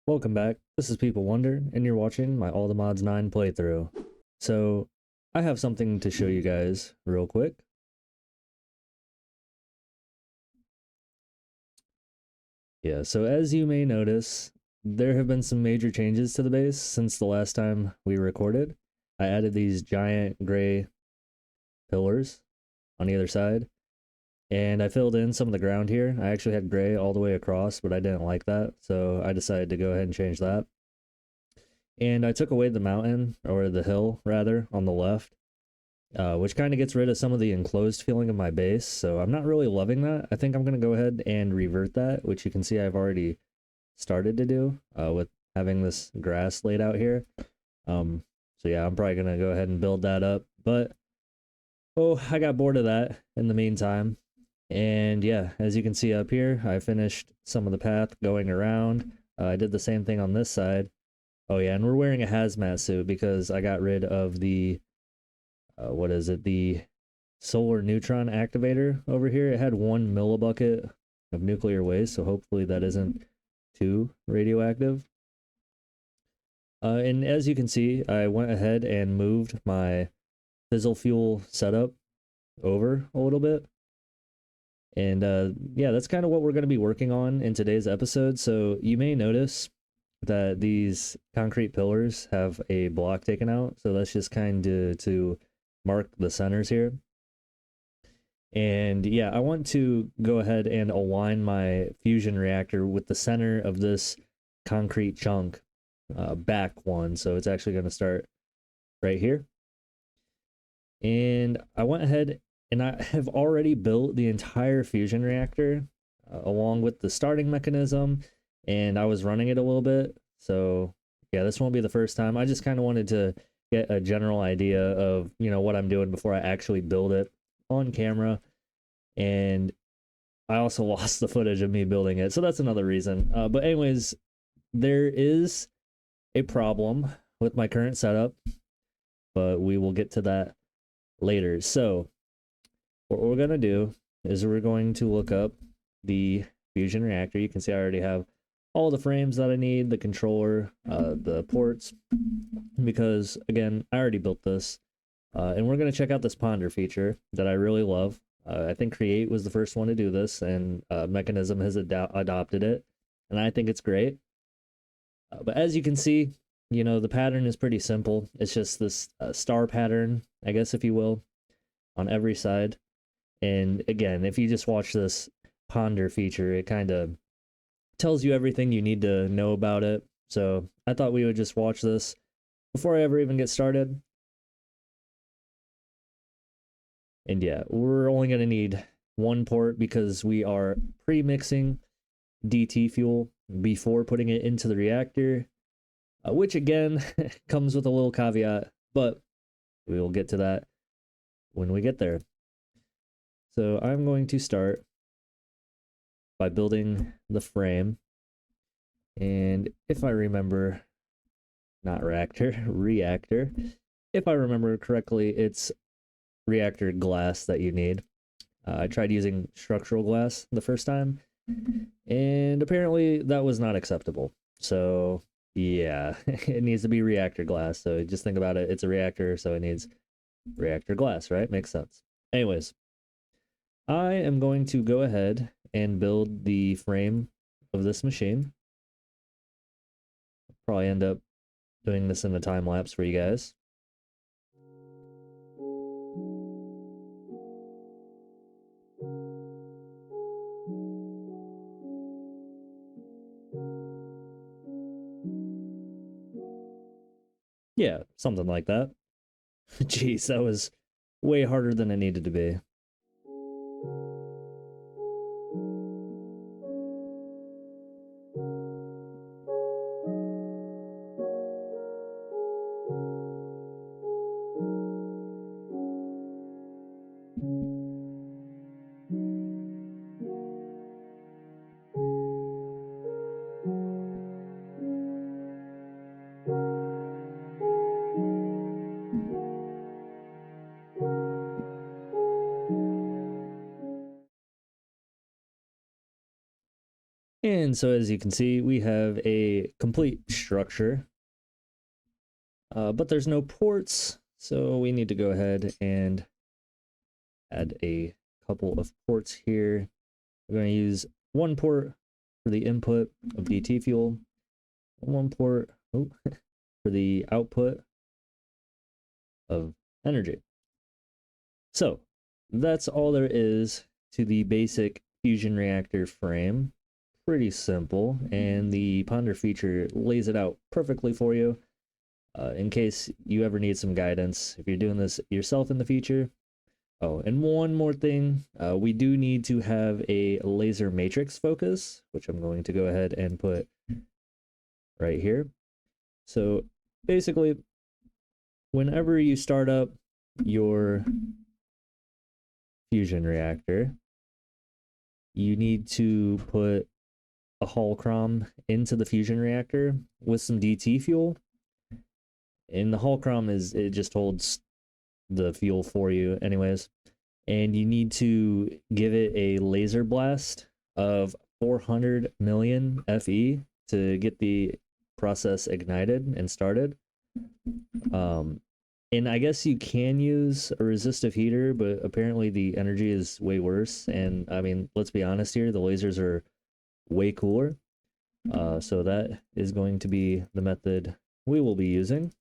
Welcome back, this is People Wonder, and you're watching my All the Mods 9 playthrough. So, I have something to show you guys real quick. Yeah, so as you may notice, there have been some major changes to the base since the last time we recorded. I added these giant gray pillars on either side, and I filled in some of the ground here. I actually had gray all the way across, but I didn't like that, so I decided to go ahead and change that. And I took away the mountain, or the hill rather, on the left, which kind of gets rid of some of the enclosed feeling of my base. So I'm not really loving that. I think I'm going to go ahead and revert that, which you can see I've already started to do with having this grass laid out here. So yeah, I'm probably going to go ahead and build that up. But, oh, I got bored of that in the meantime. And yeah, as you can see up here, I finished some of the path going around. I did the same thing on this side. Oh yeah, and we're wearing a hazmat suit because I got rid of the what is it? The solar neutron activator over here. It had 1 millibucket of nuclear waste, so hopefully that isn't too radioactive. And as you can see, I went ahead and moved my fizzle fuel setup over a little bit. And yeah, that's kind of what we're going to be working on in today's episode. So you may notice that these concrete pillars have a block taken out. So that's just kind of to mark the centers here. And yeah, I want to go ahead and align my fusion reactor with the center of this concrete chunk, back one. So it's actually going to start right here. And I went ahead and I have already built the entire fusion reactor along with the starting mechanism, and I was running it a little bit. So yeah, this won't be the first time. I just kind of wanted to get a general idea of, what I'm doing before I actually build it on camera. And I also lost the footage of me building it, so that's another reason. But anyways, there is a problem with my current setup, but we will get to that later. So what we're going to do is we're going to look up the fusion reactor. You can see I already have all the frames that I need, the controller, the ports, because again, I already built this. And we're going to check out this ponder feature that I really love. I think Create was the first one to do this, and Mekanism has adopted it, and I think it's great. But as you can see, the pattern is pretty simple. It's just this star pattern, I guess, if you will, on every side. And again, if you just watch this ponder feature, it kind of tells you everything you need to know about it. So I thought we would just watch this before I ever even get started. And yeah, we're only going to need one port because we are pre-mixing DT fuel before putting it into the reactor, which again comes with a little caveat, but we will get to that when we get there. So I'm going to start by building the frame. And if I remember, not reactor, reactor. If I remember correctly, it's reactor glass that you need. I tried using structural glass the first time, and apparently that was not acceptable. So yeah, it needs to be reactor glass. So just think about it. It's a reactor, so it needs reactor glass, right? Makes sense. Anyways, I am going to go ahead and build the frame of this machine. Probably end up doing this in a time lapse for you guys. Yeah, something like that. Jeez, that was way harder than it needed to be. And so as you can see, we have a complete structure, but there's no ports. So we need to go ahead and add a couple of ports here. We're going to use one port for the input of DT fuel, one port for the output of energy. So that's all there is to the basic fusion reactor frame. Pretty simple, and the Ponder feature lays it out perfectly for you in case you ever need some guidance if you're doing this yourself in the future. Oh, and one more thing, we do need to have a laser matrix focus, which I'm going to go ahead and put right here. So basically, whenever you start up your fusion reactor, you need to put a holocron into the fusion reactor with some DT fuel. And the holocron it just holds the fuel for you anyways. And you need to give it a laser blast of 400 million FE to get the process ignited and started. And I guess you can use a resistive heater, but apparently the energy is way worse. And I mean, let's be honest here, the lasers are way cooler. So that is going to be the method we will be using.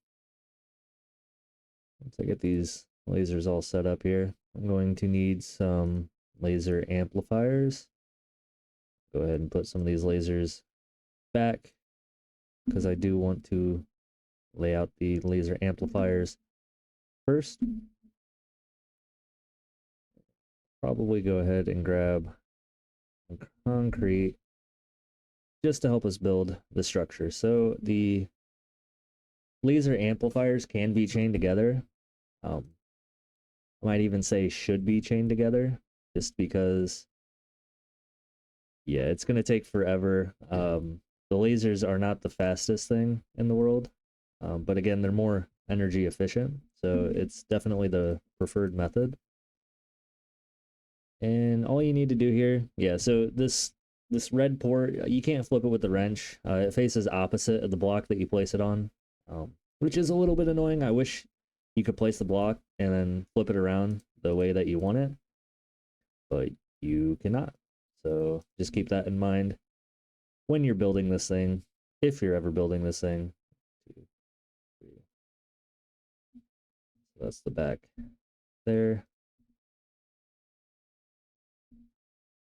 Once I get these lasers all set up here, I'm going to need some laser amplifiers. Go ahead and put some of these lasers back because I do want to lay out the laser amplifiers first. Probably go ahead and grab some concrete just to help us build the structure. So the laser amplifiers can be chained together. I might even say should be chained together just because, yeah, it's going to take forever. The lasers are not the fastest thing in the world, but again, they're more energy efficient. So it's definitely the preferred method. And all you need to do here, yeah, so this red port, you can't flip it with the wrench. It faces opposite of the block that you place it on, which is a little bit annoying. I wish you could place the block and then flip it around the way that you want it, but you cannot. So just keep that in mind when you're building this thing, if you're ever building this thing. 2, 3. So that's the back there.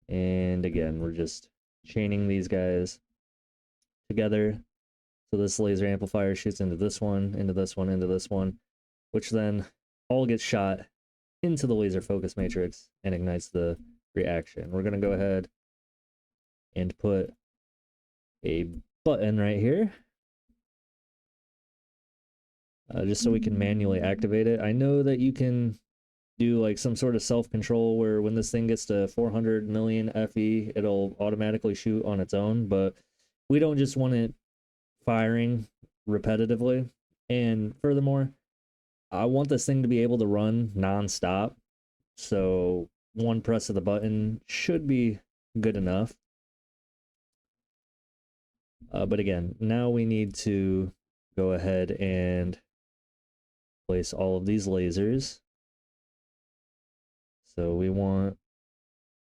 And again, we're just chaining these guys together. So this laser amplifier shoots into this one, into this one, into this one, which then all gets shot into the laser focus matrix and ignites the reaction. We're going to go ahead and put a button right here, just so we can manually activate it. I know that you can do like some sort of self-control where when this thing gets to 400 million FE, it'll automatically shoot on its own, but we don't just want it firing repetitively. And furthermore, I want this thing to be able to run non-stop, so one press of the button should be good enough. But again, now we need to go ahead and place all of these lasers. So we want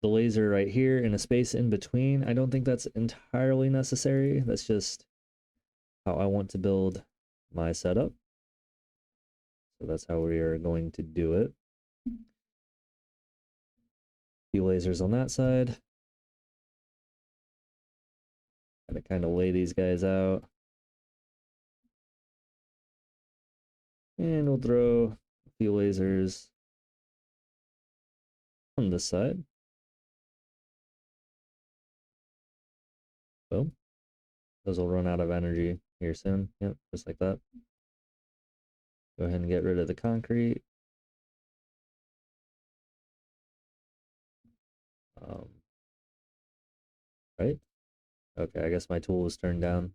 the laser right here in a space in between. I don't think that's entirely necessary. That's just how I want to build my setup. So that's how we are going to do it. A few lasers on that side. Gotta kind of lay these guys out. And we'll throw a few lasers on this side. Boom. Those will run out of energy here soon. Yep, just like that. Go ahead and get rid of the concrete. Right? Okay, I guess my tool was turned down.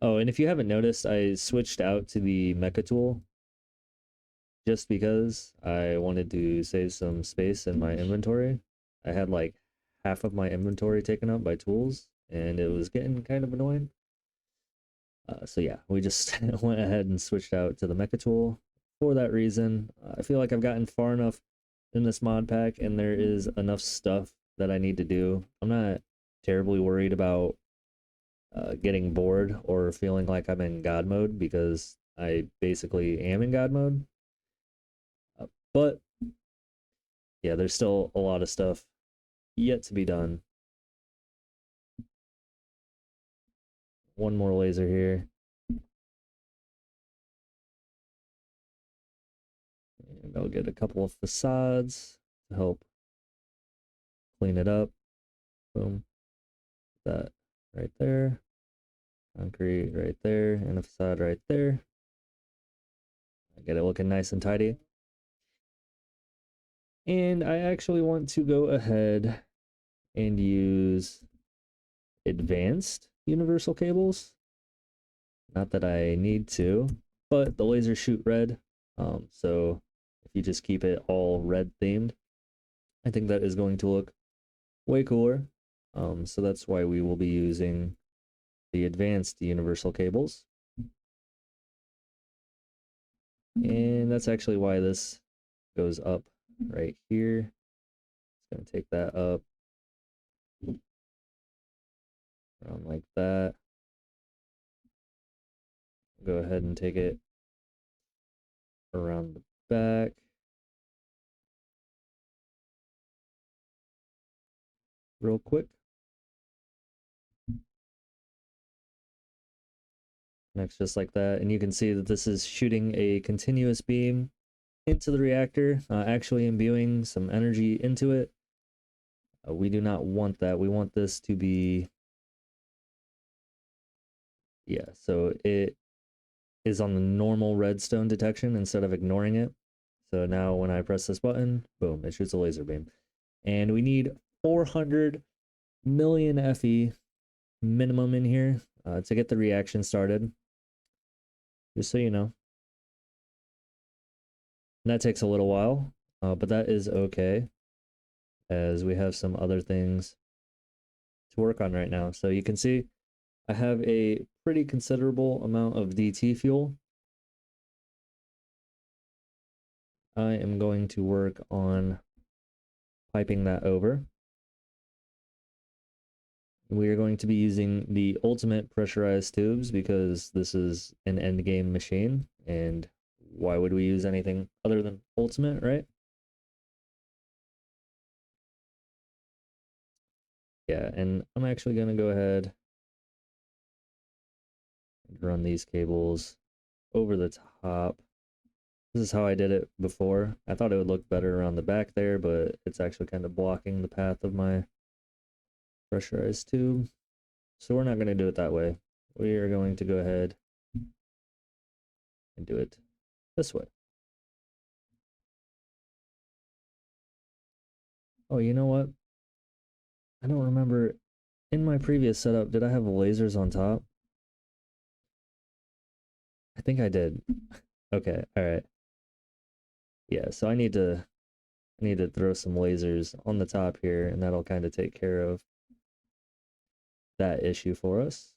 Oh, and if you haven't noticed, I switched out to the Mecha tool just because I wanted to save some space in my inventory. I had like half of my inventory taken up by tools, and it was getting kind of annoying. So yeah, we just went ahead and switched out to the mecha tool for that reason. I feel like I've gotten far enough in this mod pack, and there is enough stuff that I need to do. I'm not terribly worried about getting bored or feeling like I'm in God mode, because I basically am in God mode. But yeah, there's still a lot of stuff yet to be done. One more laser here. And I'll get a couple of facades to help clean it up. Boom. That right there. Concrete right there, and a facade right there. Get it looking nice and tidy. And I actually want to go ahead and use advanced universal cables. Not that I need to, but the lasers shoot red. So if you just keep it all red themed, I think that is going to look way cooler. So that's why we will be using the advanced universal cables. And that's actually why this goes up right here. It's going to take that up around like that. Go ahead and take it around the back. Real quick. Next, just like that. And you can see that this is shooting a continuous beam into the reactor, actually imbuing some energy into it. We do not want that. We want this to be, yeah, so it is on the normal redstone detection instead of ignoring it. So now when I press this button, boom, it shoots a laser beam. And we need 400 million FE minimum in here to get the reaction started. Just so you know. And that takes a little while, but that is okay, as we have some other things to work on right now. So you can see I have a pretty considerable amount of DT fuel. I am going to work on piping that over. We are going to be using the ultimate pressurized tubes because this is an endgame machine, and why would we use anything other than ultimate, right? Yeah, and I'm actually going to go ahead and run these cables over the top. This is how I did it before. I thought it would look better around the back there, but it's actually kind of blocking the path of my pressurized tube. So we're not going to do it that way. We are going to go ahead and do it this way. Oh, you know what? I don't remember. In my previous setup, did I have lasers on top? I think I did. Okay, all right. Yeah, so I need to throw some lasers on the top here, and that'll kind of take care of that issue for us.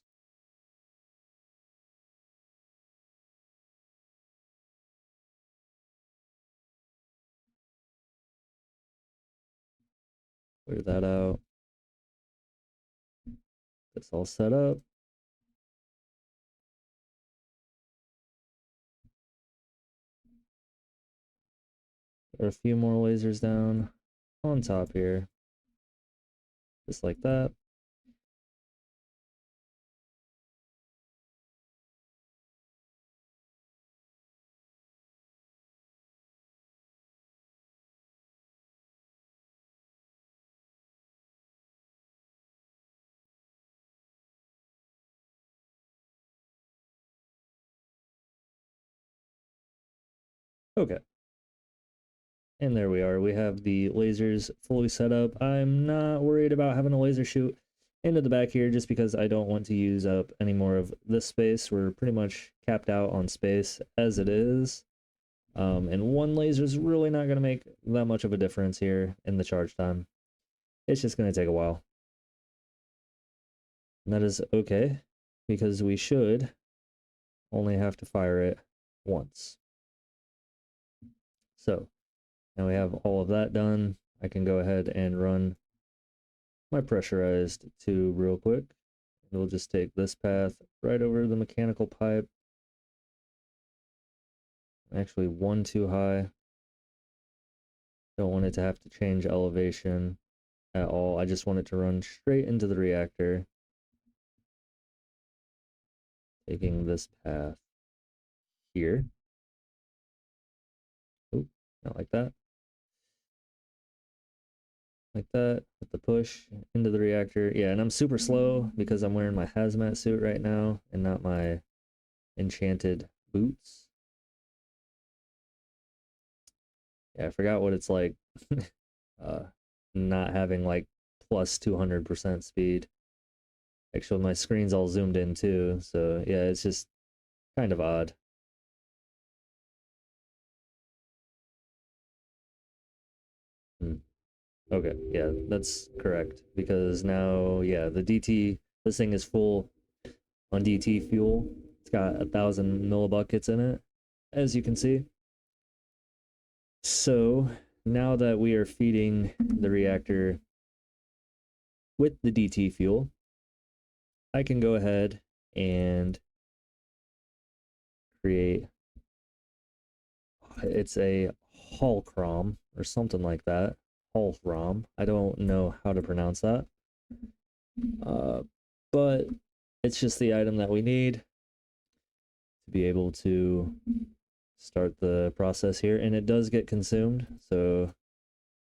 Clear that out. That's all set up. There are a few more lasers down on top here. Just like that. Okay. And there we are. We have the lasers fully set up. I'm not worried about having a laser shoot into the back here just because I don't want to use up any more of this space. We're pretty much capped out on space as it is. And one laser is really not going to make that much of a difference here in the charge time. it's just going to take a while. And that is okay, because we should only have to fire it once. So now we have all of that done. I can go ahead and run my pressurized tube real quick. We'll just take this path right over the mechanical pipe. Actually, one too high. Don't want it to have to change elevation at all. I just want it to run straight into the reactor. Taking this path here. Oh, not like that. Like that, with the push into the reactor. Yeah, and I'm super slow because I'm wearing my hazmat suit right now and not my enchanted boots. Yeah, I forgot what it's like not having like plus 200% speed. Actually, my screen's all zoomed in too, so yeah, it's just kind of odd. Okay, yeah, that's correct, because now, yeah, the DT, this thing is full on DT fuel. It's got 1,000 millibuckets in it, as you can see. So now that we are feeding the reactor with the DT fuel, I can go ahead and create, it's a holcrom or something like that. Holcrom. I don't know how to pronounce that. But it's just the item that we need to be able to start the process here, and it does get consumed. So if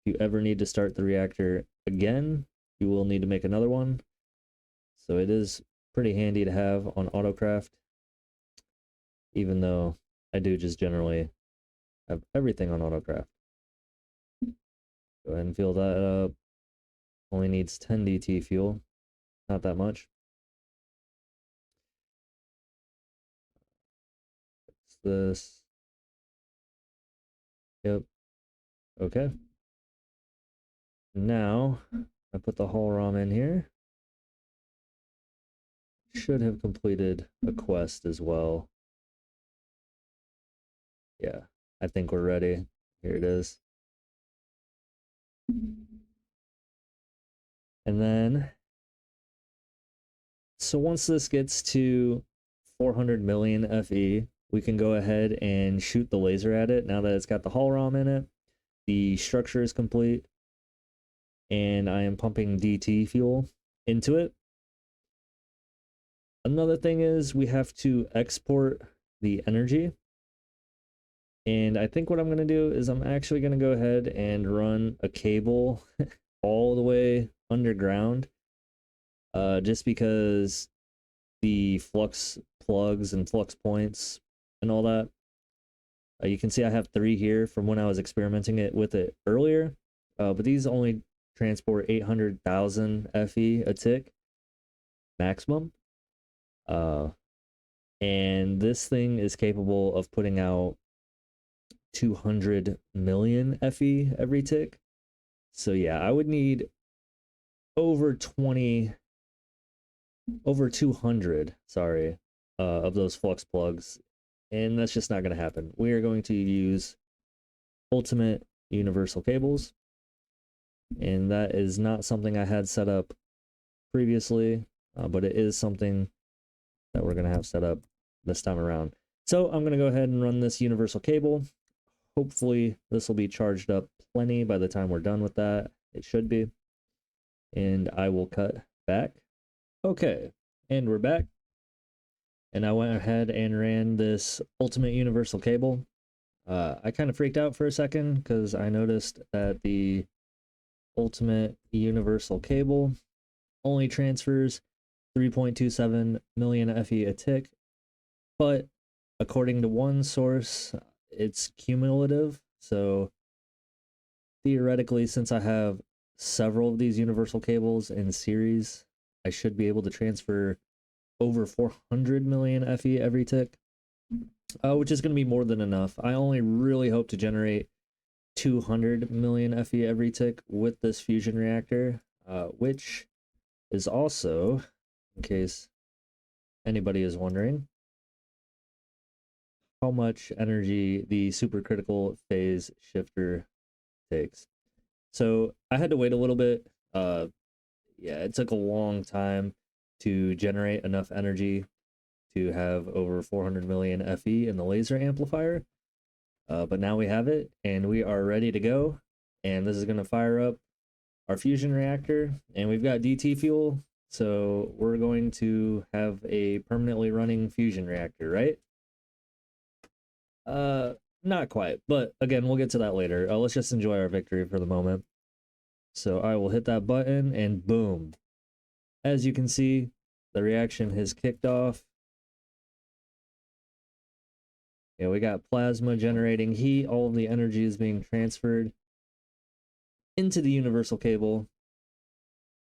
you ever need to start the reactor again, you will need to make another one. So it is pretty handy to have on autocraft, even though I do just generally have everything on autocraft. Go ahead and fill that up. Only needs 10 DT fuel, not that much. Fix this. Yep. Okay. Now I put the whole ROM in here. Should have completed a quest as well. Yeah, I think we're ready. Here it is. And then, so once this gets to 400 million FE, we can go ahead and shoot the laser at it. Now that it's got the hull ROM in it, the structure is complete, and I am pumping DT fuel into it. Another thing is we have to export the energy. And I think what I'm going to do is I'm actually going to go ahead and run a cable all the way underground, just because the flux plugs and flux points and all that. You can see I have 3 here from when I was experimenting with it earlier, but these only transport 800,000 FE a tick maximum. And this thing is capable of putting out 200 million FE every tick. So yeah, I would need over 200, sorry, of those flux plugs, and that's just not going to happen. We are going to use ultimate universal cables, and that is not something I had set up previously, but it is something that we're going to have set up this time around. So I'm going to go ahead and run this universal cable. Hopefully this will be charged up plenty by the time we're done with that. It should be. And I will cut back. Okay, and we're back. And I went ahead and ran this ultimate universal cable. I kind of freaked out for a second because I noticed that the ultimate universal cable only transfers 3.27 million FE a tick. But according to one source, it's cumulative. So theoretically, since I have several of these universal cables in series, I should be able to transfer over 400 million FE every tick, which is going to be more than enough. I only really hope to generate 200 million FE every tick with this fusion reactor. which is also, in case anybody is wondering, how much energy the supercritical phase shifter takes. So I had to wait a little bit. Yeah, it took a long time to generate enough energy to have over 400 million FE in the laser amplifier. But now we have it, and we are ready to go. And this is going to fire up our fusion reactor, and we've got DT fuel, so we're going to have a permanently running fusion reactor, right? Not quite, but again, we'll get to that later. Let's just enjoy our victory for the moment. So I will hit that button, and boom. As you can see, the reaction has kicked off. Yeah, we got plasma generating heat. All of the energy is being transferred into the universal cable,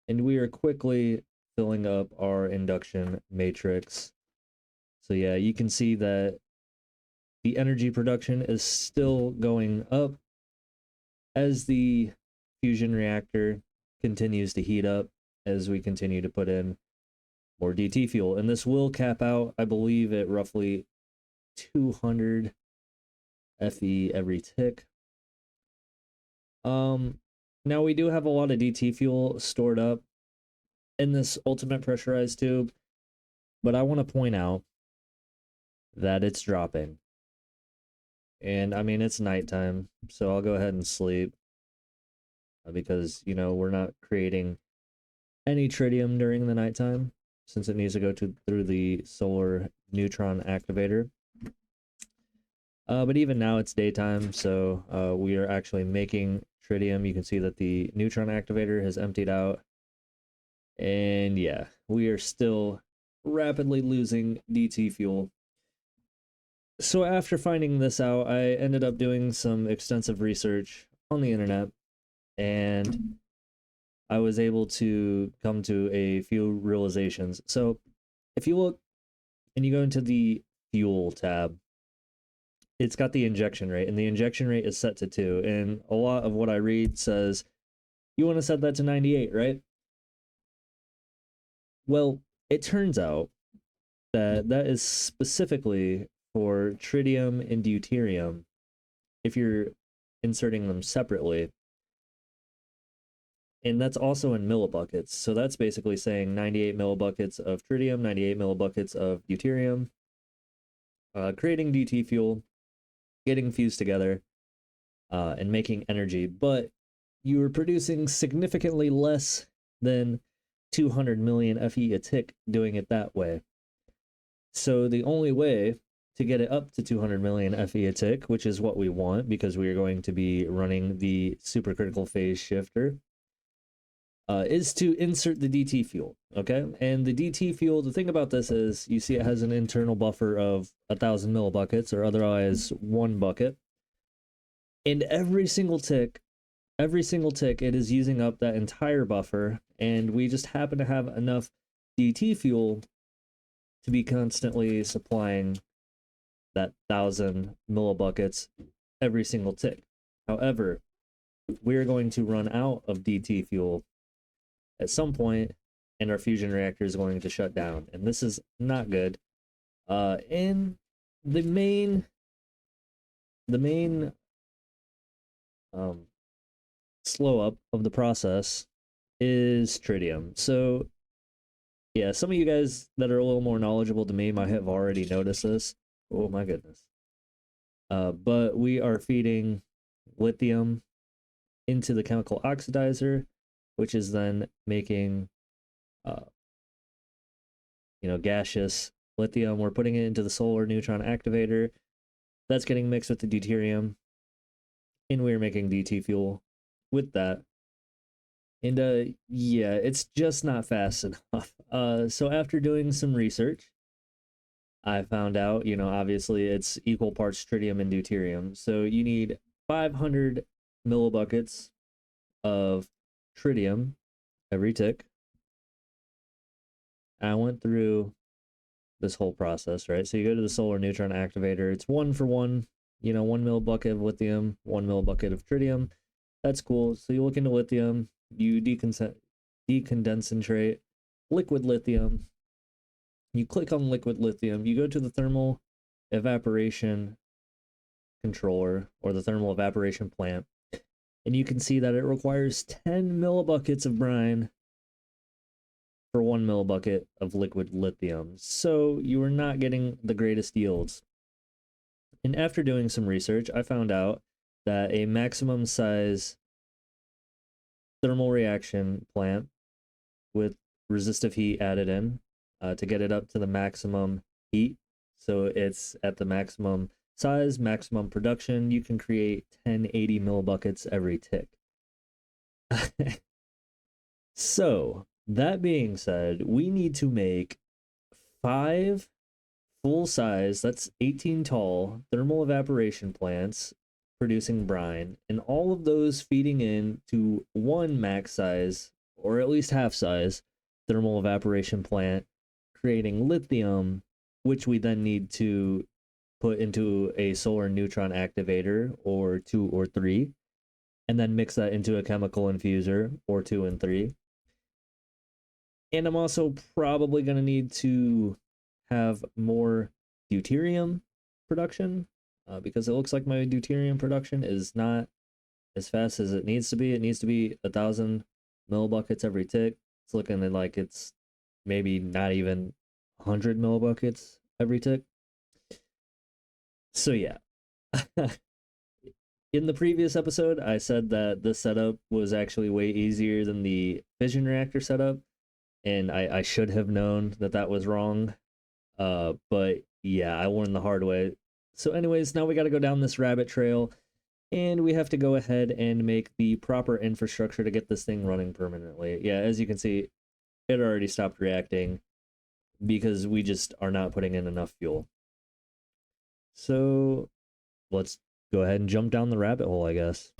and we are quickly filling up our induction matrix. So yeah, you can see that the energy production is still going up as the fusion reactor continues to heat up, as we continue to put in more DT fuel. And this will cap out, I believe, at roughly 200 FE every tick. Now we do have a lot of DT fuel stored up in this ultimate pressurized tube, but I want to point out that it's dropping. And I mean, it's nighttime, so I'll go ahead and sleep because, you know, we're not creating any tritium during the nighttime since it needs to go through the solar neutron activator. But even now it's daytime, so we are actually making tritium. You can see that the neutron activator has emptied out. And yeah, we are still rapidly losing DT fuel. So after finding this out, I ended up doing some extensive research on the internet, and I was able to come to a few realizations. So if you look and you go into the fuel tab, it's got the injection rate, and the injection rate is set to 2. And a lot of what I read says, you want to set that to 98, right? Well, it turns out that that is specifically for tritium and deuterium if you're inserting them separately. And that's also in millibuckets. So that's basically saying 98 millibuckets of tritium, 98 millibuckets of deuterium, creating DT fuel, getting fused together, and making energy. But you are producing significantly less than 200 million FE a tick doing it that way. So the only way to get it up to 200 million FE a tick, which is what we want because we are going to be running the supercritical phase shifter, is to insert the DT fuel, okay? And the DT fuel, the thing about this is, you see it has an internal buffer of 1,000 millibuckets, or otherwise 1 bucket. And every single tick, it is using up that entire buffer, and we just happen to have enough DT fuel to be constantly supplying that 1,000 millibuckets every single tick. However, we're going to run out of DT fuel at some point, and our fusion reactor is going to shut down, and this is not good. And the main slow up of the process is tritium. So yeah, some of you guys that are a little more knowledgeable than me might have already noticed this. Oh my goodness. But we are feeding lithium into the chemical oxidizer, which is then making gaseous lithium. We're putting it into the solar neutron activator. That's getting mixed with the deuterium, and we're making DT fuel with that. And yeah, it's just not fast enough. So after doing some research, I found out, obviously it's equal parts tritium and deuterium. So you need 500 millibuckets of tritium every tick. I went through this whole process, right? So you go to the solar neutron activator. It's 1 for 1, 1 millibucket of lithium, 1 millibucket of tritium. That's cool. So you look into lithium, you decondensentrate, liquid lithium. You click on liquid lithium, you go to the thermal evaporation controller or the thermal evaporation plant, and you can see that it requires 10 millibuckets of brine for 1 millibucket of liquid lithium. So you are not getting the greatest yields. And after doing some research, I found out that a maximum size thermal reaction plant with resistive heat added in to get it up to the maximum heat, so it's at the maximum size, maximum production, you can create 1080 millibuckets every tick. So, that being said, we need to make 5 full size, that's 18 tall, thermal evaporation plants producing brine, and all of those feeding in to 1 max size, or at least half size, thermal evaporation plant, creating lithium, which we then need to put into a solar neutron activator, or 2 or 3, and then mix that into a chemical infuser, or 2 and 3. And I'm also probably going to need to have more deuterium production, because it looks like my deuterium production is not as fast as it needs to be. It needs to be 1,000 millibuckets every tick. It's looking like it's maybe not even 100 millibuckets every tick. So yeah. In the previous episode, I said that this setup was actually way easier than the fission reactor setup, and I should have known that that was wrong. But yeah, I learned the hard way. So anyways, now we got to go down this rabbit trail, and we have to go ahead and make the proper infrastructure to get this thing running permanently. Yeah, as you can see, it already stopped reacting because we just are not putting in enough fuel. So let's go ahead and jump down the rabbit hole, I guess.